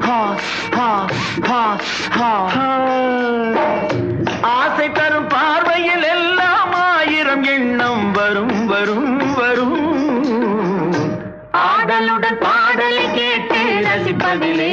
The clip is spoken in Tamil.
ஹா ஹா ஹா ஹா. ஆசை தரும் பார்வையில் எல்லாம் ஆயிரம் எண்ணம் வரும் வரும் வரும். ஆடலுடன் பாடலை கேட்டு ரசிப்பதிலே